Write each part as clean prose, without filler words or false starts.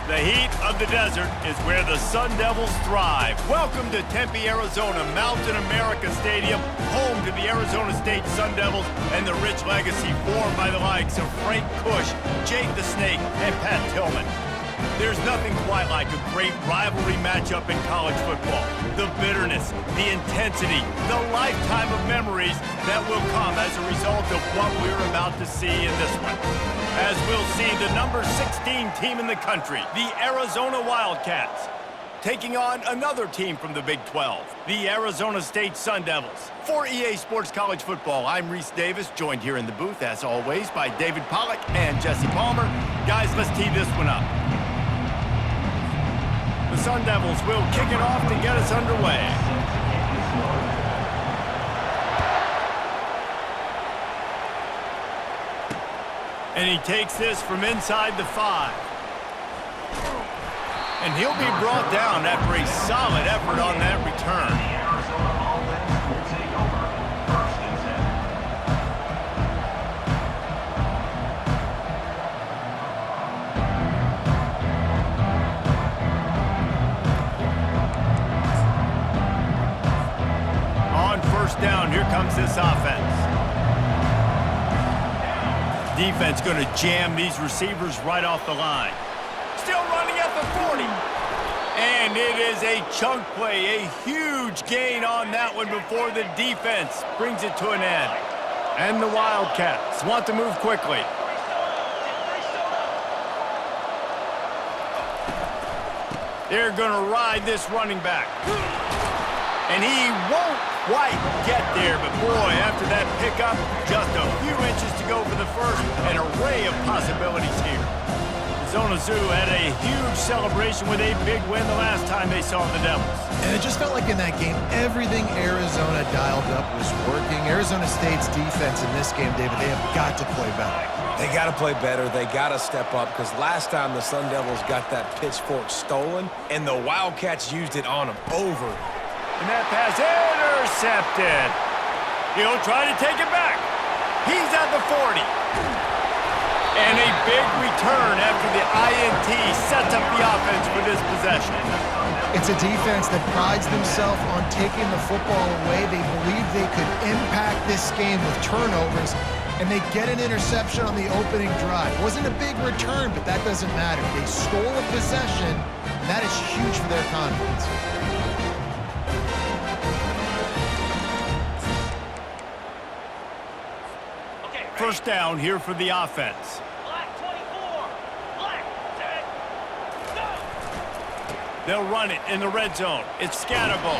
The heat of the desert is where the Sun Devils thrive. Welcome to Tempe, Arizona, Mountain America Stadium, home to the Arizona State Sun Devils and the rich legacy formed by the likes of Frank Kush, Jake the Snake, and Pat Tillman. There's nothing quite like a great rivalry matchup in college football. The bitterness, the intensity, the lifetime of memories that will come as a result of what we're about to see in this one. As we'll see the number 16 team in the country, the Arizona Wildcats, taking on another team from the Big 12, the Arizona State Sun Devils. For EA Sports College Football, I'm Reese Davis, joined here in the booth, as always, by David Pollack and Jesse Palmer. Guys, let's tee this one up. The Sun Devils will kick it off to get us underway. And he takes this from inside the 5. And he'll be brought down after a solid effort on that return. On first down, here comes this offense. Defense going to jam these receivers right off the line. Still running at the 40. And it is a chunk play, a huge gain on that one before the defense brings it to an end. And the Wildcats want to move quickly. They're going to ride this running back. And he won't quite get there, but boy, after that pickup, just a few inches to go for the first, an array of possibilities here. Arizona Zoo had a huge celebration with a big win the last time they saw the Devils. And it just felt like in that game, everything Arizona dialed up was working. Arizona State's defense in this game, David, they have got to play better. They got to play better. They got to step up because last time the Sun Devils got that pitchfork stolen, and the Wildcats used it on them over. And that pass intercepted. He'll try to take it back. He's at the 40. And a big return after the INT sets up the offense for this possession. It's a defense that prides themselves on taking the football away. They believe they could impact this game with turnovers, and they get an interception on the opening drive. It wasn't a big return, but that doesn't matter. They stole a possession, and that is huge for their confidence. First down here for the offense. Black 24. Black, set, go. They'll run it in the red zone. It's Scatterbo.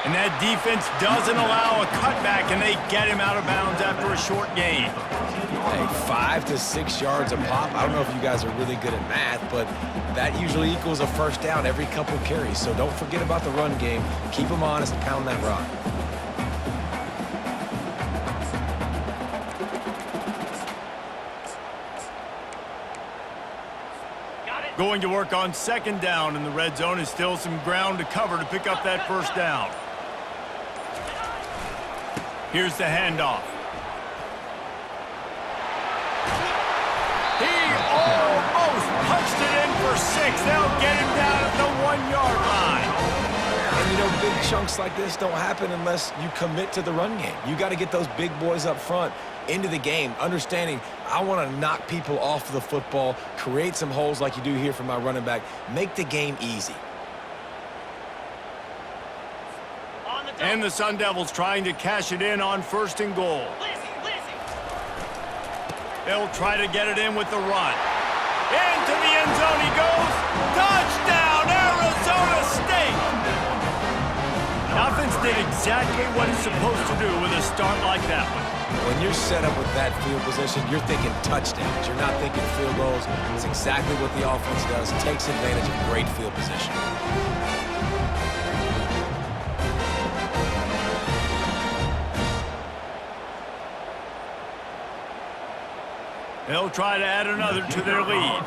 And that defense doesn't allow a cutback, and they get him out of bounds after a short gain. Hey, 5 to 6 yards a pop. I don't know if you guys are really good at math, but that usually equals a first down every couple carries. So don't forget about the run game. Keep them honest and pound that rock. Going to work on second down in the red zone. Is still some ground to cover to pick up that first down. Here's the handoff. He almost punched it in for 6. They'll get him down at the 1-yard line. And you know, big chunks like this don't happen unless you commit to the run game. You got to get those big boys up front into the game, understanding I want to knock people off the football, create some holes like you do here for my running back, make the game easy. And the Sun Devils trying to cash it in on first and goal. They'll try to get it in with the run. Into the end zone he goes. Touchdown, Arizona State! The offense did exactly what it's supposed to do with a start like that one. When you're set up with that field position, you're thinking touchdowns. You're not thinking field goals. It's exactly what the offense does. Takes advantage of great field position. They'll try to add another to their lead.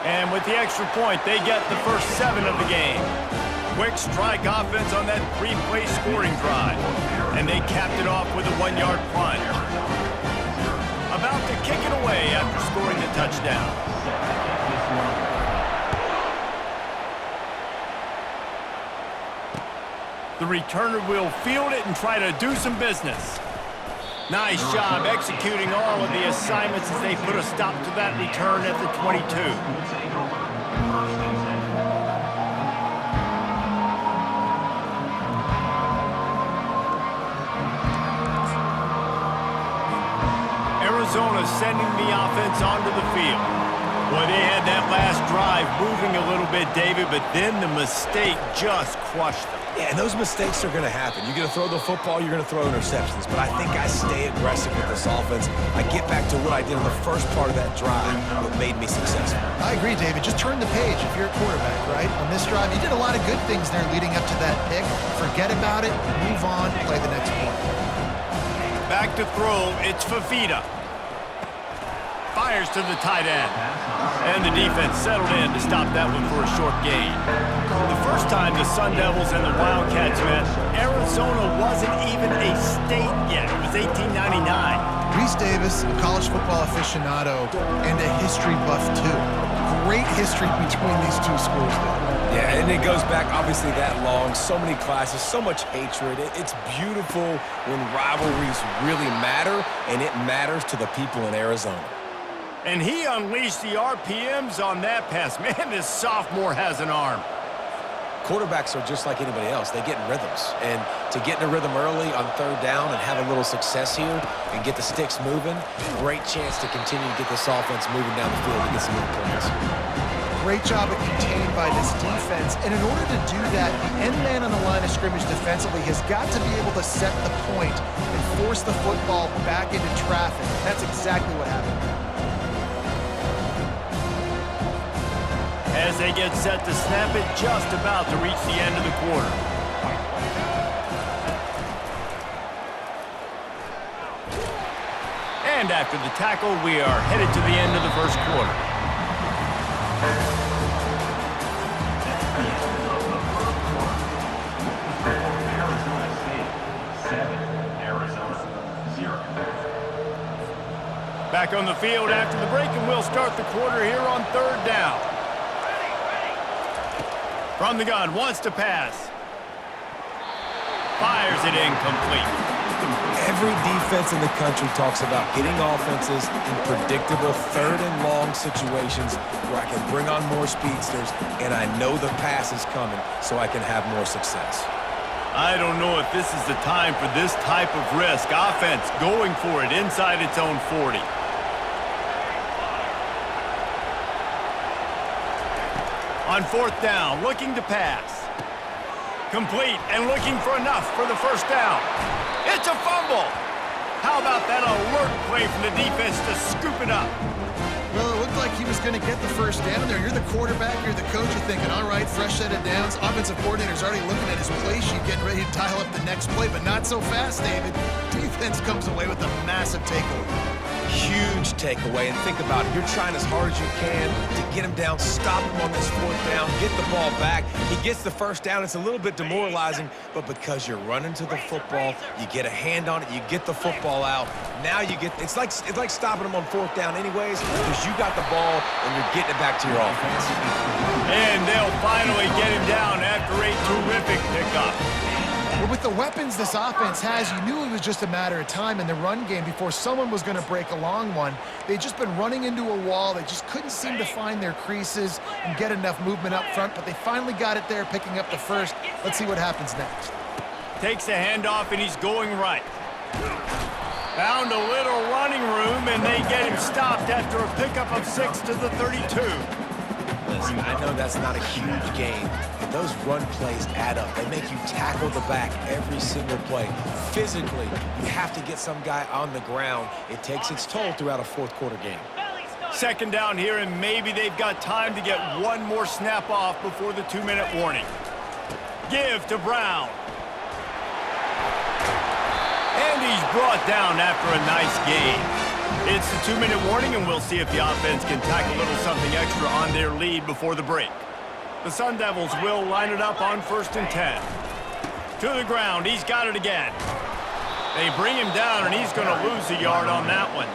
And with the extra point, they get the first 7 of the game. Quick strike offense on that 3-play scoring drive. And they capped it off with a 1-yard plunge. About to kick it away after scoring the touchdown. The returner will field it and try to do some business. Nice job executing all of the assignments as they put a stop to that return at the 22. Arizona sending the offense onto the field. Well, they had that last drive moving a little bit, David, but then the mistake just crushed them. Yeah, and those mistakes are going to happen. You're going to throw the football, you're going to throw interceptions. But I think I stay aggressive with this offense. I get back to what I did in the first part of that drive that made me successful. I agree, David. Just turn the page if you're a quarterback, right? On this drive, you did a lot of good things there leading up to that pick. Forget about it, move on, play the next play. Back to throw, it's Fafita. Fires to the tight end. And the defense settled in to stop that one for a short gain. The first time the Sun Devils and the Wildcats met, Arizona wasn't even a state yet. It was 1899. Reese Davis, a college football aficionado, and a history buff, too. Great history between these two schools, though. Yeah, and it goes back, obviously, that long. So many classes, so much hatred. It's beautiful when rivalries really matter, and it matters to the people in Arizona. And he unleashed the RPMs on that pass. Man, this sophomore has an arm. Quarterbacks are just like anybody else. They get in rhythms. And to get in a rhythm early on third down and have a little success here and get the sticks moving, great chance to continue to get this offense moving down the field and get some good points. Great job at contained by this defense. And in order to do that, the end man on the line of scrimmage defensively has got to be able to set the point and force the football back into traffic. That's exactly what happened. As they get set to snap it, just about to reach the end of the quarter. And after the tackle, we are headed to the end of the first quarter. Back on the field after the break, and we'll start the quarter here on third down. From the gun, wants to pass. Fires it incomplete. Every defense in the country talks about getting offenses in predictable third and long situations where I can bring on more speedsters and I know the pass is coming so I can have more success. I don't know if this is the time for this type of risk. Offense going for it inside its own 40. On fourth down, looking to pass. Complete and looking for enough for the first down. It's a fumble. How about that alert play from the defense to scoop it up? Well, it looked like he was going to get the first down there. You're the quarterback, you're the coach, you're thinking, all right, fresh set of downs. Offensive coordinator's already looking at his play sheet, getting ready to dial up the next play, but not so fast, David. Defense comes away with a massive takeaway. Huge takeaway, and think about it. You're trying as hard as you can to get him down, stop him on this fourth down, get the ball back. He gets the first down. It's a little bit demoralizing, but because you're running to the football, you get a hand on it, you get the football out. Now you get, it's like stopping him on fourth down anyways, because you got the ball and you're getting it back to your offense. And they'll finally get him down after a terrific pickup. But with the weapons this offense has, you knew it was just a matter of time in the run game before someone was going to break a long one. They'd just been running into a wall. They just couldn't seem to find their creases and get enough movement up front, but they finally got it there, picking up the first. Let's see what happens next. Takes a handoff, and he's going right. Found a little running room, and they get him stopped after a pickup of 6 to the 32. Listen, I know that's not a huge game, but those run plays add up. They make you tackle the back every single play. Physically, you have to get some guy on the ground. It takes its toll throughout a fourth quarter game. Second down here, and maybe they've got time to get one more snap off before the 2-minute warning. Give to Brown. And he's brought down after a nice gain. It's the 2-minute warning, and we'll see if the offense can tack a little something extra on their lead before the break. The Sun Devils will line it up on 1st and 10. To the ground, he's got it again. They bring him down, and he's going to lose a yard on that one.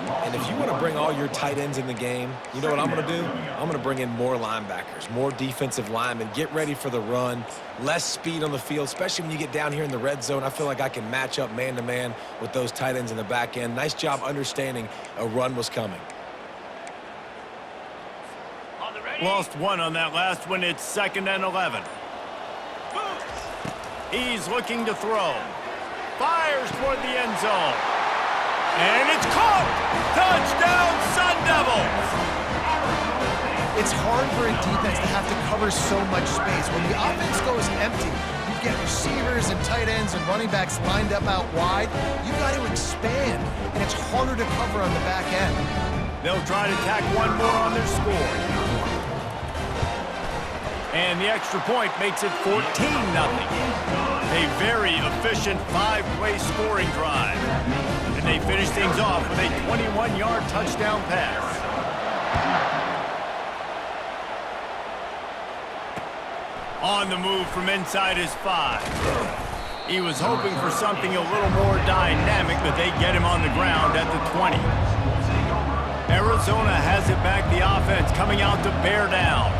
And if you want to bring all your tight ends in the game, you know what I'm going to do? I'm going to bring in more linebackers, more defensive linemen, get ready for the run, less speed on the field, especially when you get down here in the red zone. I feel like I can match up man-to-man with those tight ends in the back end. Nice job understanding a run was coming. On the ready. Lost one on that last one. It's 2nd and 11. He's looking to throw. Fires toward the end zone. And it's caught! Touchdown, Sun Devils! It's hard for a defense to have to cover so much space. When the offense goes empty, you get receivers and tight ends and running backs lined up out wide. You got to expand, and it's harder to cover on the back end. They'll try to tack one more on their score. And the extra point makes it 14-0. A very efficient 5-play scoring drive. And they finish things off with a 21-yard touchdown pass. On the move from inside his 5. He was hoping for something a little more dynamic, but they get him on the ground at the 20. Arizona has it back, the offense coming out to bear down.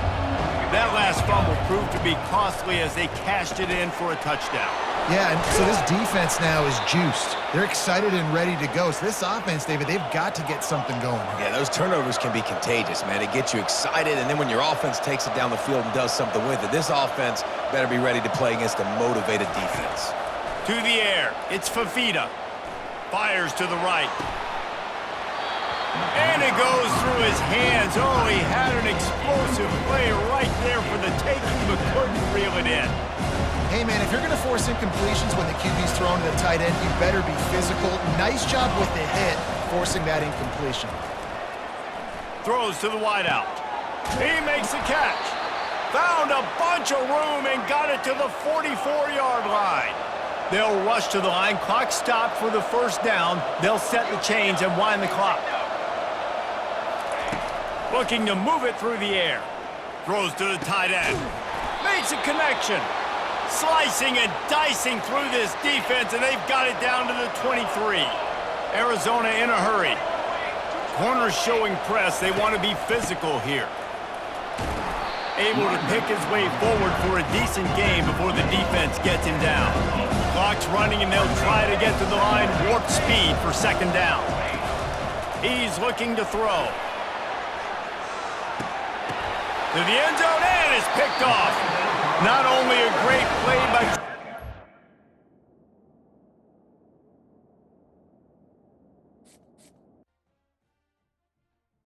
That last fumble proved to be costly as they cashed it in for a touchdown. Yeah, and so this defense now is juiced. They're excited and ready to go. So this offense, David, they've got to get something going. Yeah, those turnovers can be contagious, man. It gets you excited, and then when your offense takes it down the field and does something with it, this offense better be ready to play against a motivated defense. To the air, it's Fafita. Fires to the right. And it goes through his hands. Oh, he had an explosive play right there for the taking, but couldn't reel it in. Hey, man, if you're going to force incompletions when the QB's thrown to the tight end, you better be physical. Nice job with the hit, forcing that incompletion. Throws to the wideout. He makes the catch. Found a bunch of room and got it to the 44-yard line. They'll rush to the line. Clock stopped for the first down. They'll set the chains and wind the clock. Looking to move it through the air. Throws to the tight end. Makes a connection. Slicing and dicing through this defense, and they've got it down to the 23. Arizona in a hurry. Corners showing press. They want to be physical here. Able to pick his way forward for a decent game before the defense gets him down. Clock's running, and they'll try to get to the line. Warp speed for 2nd down. He's looking to throw. To the end zone, and is picked off. Not only a great play, but